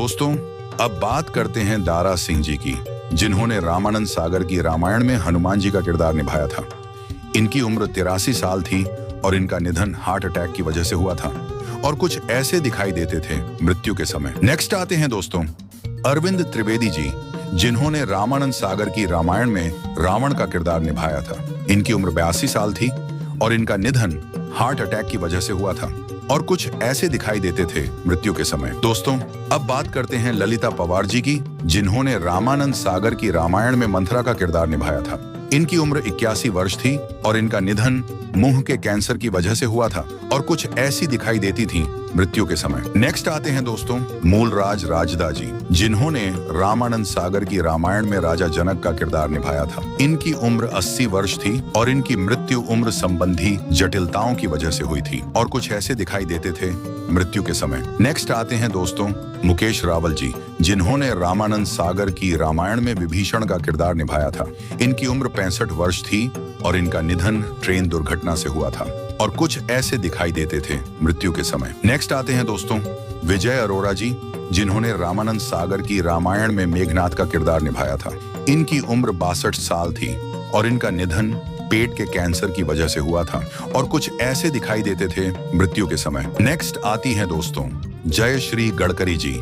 दोस्तों, अब बात करते हैं दारा सिंह जी की, जिन्होंने रामानंद सागर की रामायण में हनुमान जी का किरदार निभाया था। इनकी उम्र 83 साल थी और इनका निधन हार्ट अटैक की वजह से हुआ था और कुछ ऐसे दिखाई देते थे मृत्यु के समय। नेक्स्ट आते हैं दोस्तों अरविंद त्रिवेदी जी, जिन्होंने रामानंद सागर की रामायण में रावण का किरदार निभाया था। इनकी उम्र 82 साल थी और इनका निधन हार्ट अटैक की वजह से हुआ था और कुछ ऐसे दिखाई देते थे मृत्यु के समय। दोस्तों, अब बात करते हैं ललिता पवार जी की, जिन्होंने रामानंद सागर की रामायण में मंथरा का किरदार निभाया था। इनकी उम्र 81 वर्ष थी और इनका निधन मुंह के कैंसर की वजह से हुआ था और कुछ ऐसी दिखाई देती थी मृत्यु के समय। नेक्स्ट आते हैं दोस्तों मूलराज राजदा जी, जिन्होंने रामानंद सागर की रामायण में राजा जनक का किरदार निभाया था। इनकी उम्र 80 वर्ष थी और इनकी मृत्यु उम्र संबंधी जटिलताओं की वजह से हुई थी और कुछ ऐसे दिखाई देते थे मृत्यु के समय। नेक्स्ट आते हैं दोस्तों मुकेश रावल जी, जिन्होंने रामानंद सागर की रामायण में विभीषण का किरदार निभाया था। इनकी उम्र 65 वर्ष थी और इनका निधन ट्रेन दुर्घटना से हुआ था और कुछ ऐसे दिखाई देते थे मृत्यु के समय। नेक्स्ट आते हैं दोस्तों विजय अरोड़ा जी, जिन्होंने रामानंद सागर की रामायण में मेघनाथ का किरदार निभाया था। इनकी उम्र 62 साल थी और इनका निधन पेट के कैंसर की वजह से हुआ था और कुछ ऐसे दिखाई देते थे मृत्यु के समय। नेक्स्ट आती हैं दोस्तों जय श्री गडकरी जी,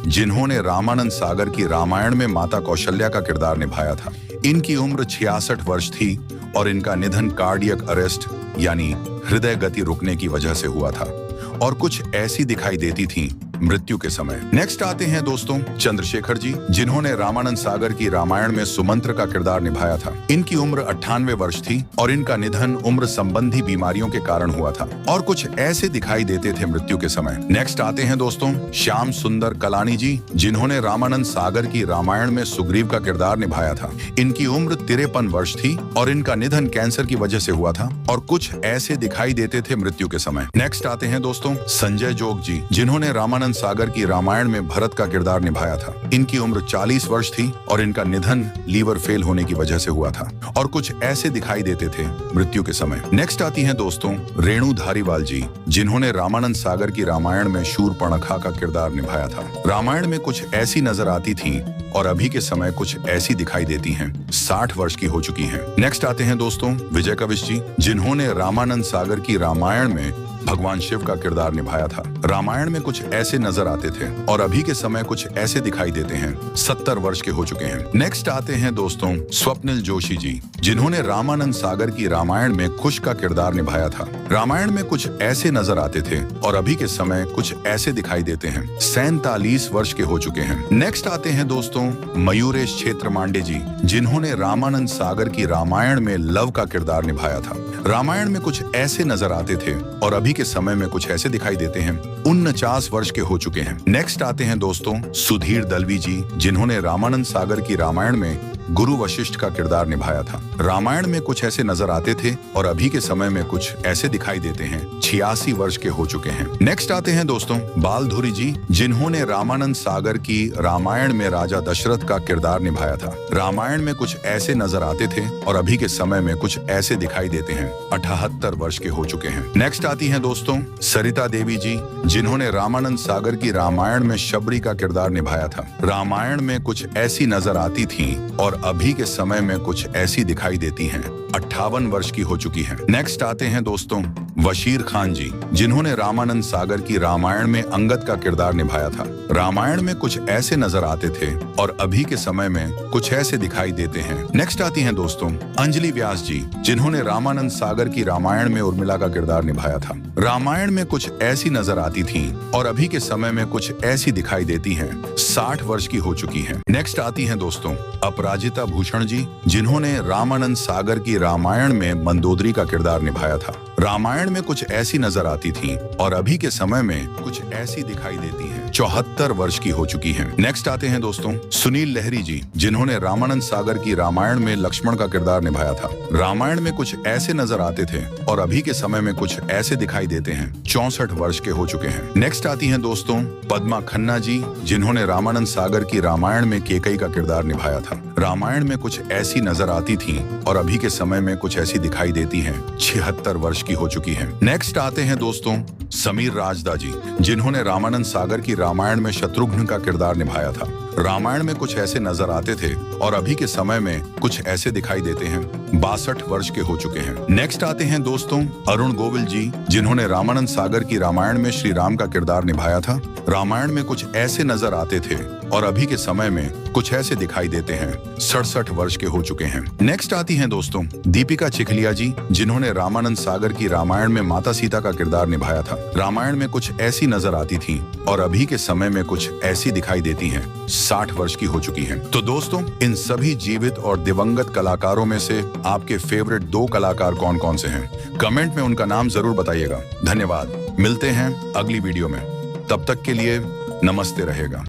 जिन्होंने रामानंद सागर की रामायण में माता कौशल्या का किरदार निभाया था। इनकी उम्र 66 वर्ष थी और इनका निधन कार्डियक अरेस्ट यानी हृदय गति रुकने की वजह से हुआ था और कुछ ऐसी दिखाई देती थी मृत्यु के समय। नेक्स्ट आते हैं दोस्तों चंद्रशेखर जी, जिन्होंने रामानंद सागर की रामायण में सुमंत्र का किरदार निभाया था। इनकी उम्र 98 वर्ष थी और इनका निधन उम्र संबंधी बीमारियों के कारण हुआ था और कुछ ऐसे दिखाई देते थे मृत्यु के समय। नेक्स्ट आते हैं दोस्तों श्याम सुंदर कलानी जी, जिन्होंने रामानंद सागर की रामायण में सुग्रीव का किरदार निभाया था। इनकी उम्र 53 वर्ष थी और इनका निधन कैंसर की वजह से हुआ था और कुछ ऐसे दिखाई देते थे मृत्यु के समय। नेक्स्ट आते हैं दोस्तों संजय जोग जी, जिन्होंने रामानंद सागर की रामायण में भरत का किरदार निभाया था। इनकी उम्र 40 वर्ष थी और इनका निधन लीवर फेल होने की वजह से हुआ था और कुछ ऐसे दिखाई देते थे मृत्यु के समय। नेक्स्ट आती हैं दोस्तों रेणु धारीवाल जी, जिन्होंने रामानंद सागर की रामायण में शूरपणखा का किरदार निभाया था। रामायण में कुछ ऐसी नजर आती थी और अभी के समय कुछ ऐसी दिखाई देती हैं। 60 वर्ष की हो चुकी हैं। नेक्स्ट आते हैं दोस्तों विजय कविश जी, जिन्होंने रामानंद सागर की रामायण में भगवान शिव का किरदार निभाया था। रामायण में कुछ ऐसे नजर आते थे और अभी के समय कुछ ऐसे दिखाई देते हैं। 70 वर्ष के हो चुके हैं। नेक्स्ट आते हैं दोस्तों स्वप्निल जोशी जी, जिन्होंने रामानंद सागर की रामायण में कुश का किरदार निभाया था। रामायण में कुछ ऐसे नजर आते थे और अभी के समय कुछ ऐसे दिखाई देते हैं। 47 वर्ष के हो चुके हैं। नेक्स्ट आते हैं दोस्तों मयूरेश क्षेत्र मांडे जी, जिन्होंने रामानंद सागर की रामायण में लव का किरदार निभाया था। रामायण में कुछ ऐसे नजर आते थे और अभी के समय में कुछ ऐसे दिखाई देते हैं। 49 वर्ष के हो चुके हैं। नेक्स्ट आते हैं दोस्तों सुधीर दलवी जी, जिन्होंने रामानंद सागर की रामायण में गुरु वशिष्ठ का किरदार निभाया था। रामायण में कुछ ऐसे नजर आते थे और अभी के समय में कुछ ऐसे दिखाई देते हैं। 86 वर्ष के हो चुके हैं। नेक्स्ट आते हैं दोस्तों बालधुरी जी, जिन्होंने रामानंद सागर की रामायण में राजा दशरथ का किरदार निभाया था। रामायण में कुछ ऐसे नजर आते थे और अभी के समय में कुछ ऐसे दिखाई देते हैं। 78 वर्ष के हो चुके हैं। नेक्स्ट आती हैं दोस्तों सरिता देवी जी, जिन्होंने रामानंद सागर की रामायण में शबरी का किरदार निभाया था। रामायण में कुछ ऐसी नजर आती थी और अभी के समय में कुछ ऐसी दिखाई देती हैं। 58 वर्ष की हो चुकी हैं। नेक्स्ट आते हैं दोस्तों वशीर खान जी, जिन्होंने रामानंद सागर की रामायण में अंगद का किरदार निभाया था। रामायण में कुछ ऐसे नजर आते थे और अभी के समय में कुछ ऐसे दिखाई देते हैं। नेक्स्ट आती हैं दोस्तों अंजलि व्यास जी, जिन्होंने रामानंद सागर की रामायण में उर्मिला का किरदार निभाया था। रामायण में कुछ ऐसी नजर आती थी और अभी के समय में कुछ ऐसी दिखाई देती हैं। 60 वर्ष की हो चुकी हैं। नेक्स्ट आती हैं दोस्तों अपराजिता भूषण जी, जिन्होंने रामानंद सागर की रामायण में मंदोदरी का किरदार निभाया था। रामायण में कुछ ऐसी नजर आती थी और अभी के समय में कुछ ऐसी दिखाई देती हैं। 74 वर्ष की हो चुकी हैं। नेक्स्ट आते हैं दोस्तों सुनील लहरी जी, जिन्होंने रामानंद सागर की रामायण में लक्ष्मण का किरदार निभाया था। रामायण में कुछ ऐसे नजर आते थे और अभी के समय में कुछ ऐसे दिखाई देते हैं। 64 वर्ष के हो चुके हैं। नेक्स्ट आती हैं दोस्तों पद्मा खन्ना जी, जिन्होंने रामानंद सागर की रामायण में केकई का किरदार निभाया था। रामायण में कुछ ऐसी नजर आती थी और अभी के समय में कुछ ऐसी दिखाई देती हैं। 76 वर्ष की हो चुकी हैं। नेक्स्ट आते हैं दोस्तों समीर राजदा जी, जिन्होंने रामानंद सागर की रामायण में शत्रुघ्न का किरदार निभाया था। रामायण में कुछ ऐसे नजर आते थे और अभी के समय में कुछ ऐसे दिखाई देते हैं। 62 वर्ष के हो चुके हैं। नेक्स्ट आते हैं दोस्तों अरुण गोविल जी, जिन्होंने रामानंद सागर की रामायण में श्री राम का किरदार निभाया था। रामायण में कुछ ऐसे नजर आते थे और अभी के समय में कुछ ऐसे दिखाई देते हैं। 67 वर्ष के हो चुके हैं। नेक्स्ट आती हैं दोस्तों दीपिका चिखलिया जी, जिन्होंने रामानंद सागर की रामायण में माता सीता का किरदार निभाया था। रामायण में कुछ ऐसी नजर आती थी और अभी के समय में कुछ ऐसी दिखाई देती हैं। 60 वर्ष की हो चुकी हैं। तो दोस्तों इन सभी जीवित और दिवंगत कलाकारों में से आपके फेवरेट 2 कलाकार कौन कौन से हैं? कमेंट में उनका नाम जरूर बताइएगा। धन्यवाद। मिलते हैं अगली वीडियो में। तब तक के लिए नमस्ते रहेगा।